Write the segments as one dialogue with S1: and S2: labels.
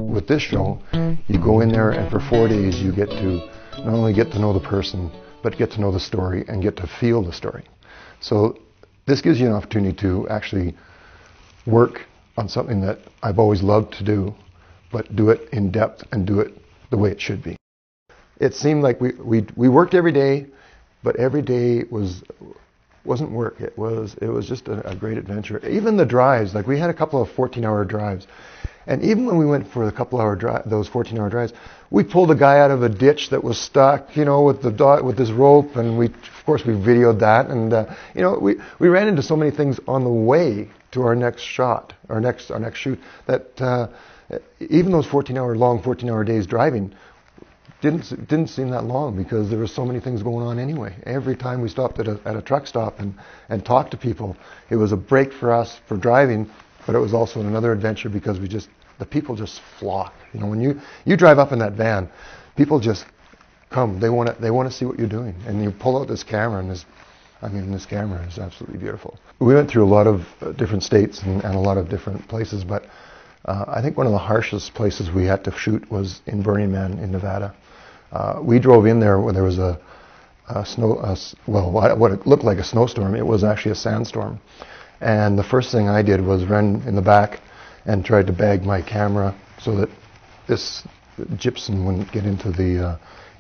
S1: With this show, you go in there and for 4 days you get to not only get to know the person, but get to know the story and get to feel the story. So this gives you an opportunity to actually work on something that I've always loved to do, but do it in depth and do it the way it should be. It seemed like we worked every day, but every day wasn't work. It was just a great adventure. Even the drives, like we had a couple of 14-hour drives. And even when we went for a couple-hour drive, those 14-hour drives, we pulled a guy out of a ditch that was stuck, with this rope, and of course, we videoed that. And we ran into so many things on the way to our next shot, our next shoot, that even those 14-hour days driving didn't seem that long, because there were so many things going on anyway. Every time we stopped at a truck stop and talked to people, it was a break for us for driving. But it was also another adventure, because the people just flock. When you drive up in that van, people just come. They want to see what you're doing, and you pull out this camera, and this camera is absolutely beautiful. We went through a lot of different states and a lot of different places, but I think one of the harshest places we had to shoot was in Burning Man in Nevada. We drove in there when there was what it looked like a snowstorm. It was actually a sandstorm. And the first thing I did was run in the back and tried to bag my camera so that this gypsum wouldn't get into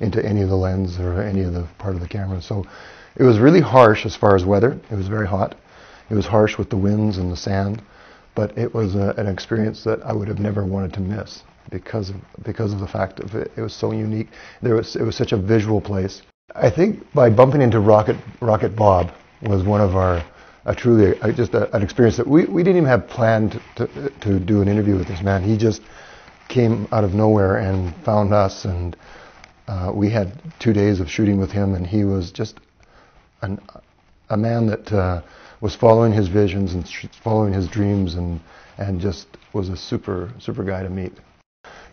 S1: any of the lens or any of the part of the camera. So it was really harsh as far as weather. It was very hot. It was harsh with the winds and the sand, but it was an experience that I would have never wanted to miss because of the fact of it. It was so unique. It was such a visual place. I think by bumping into Rocket Bob was one of our an experience that we didn't even have planned to do an interview with this man. He just came out of nowhere and found us, and we had 2 days of shooting with him, and he was just a man that was following his visions and following his dreams, and just was a super guy to meet.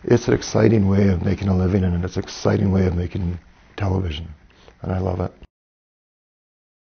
S1: It's an exciting way of making a living, and it's an exciting way of making television, and I love it.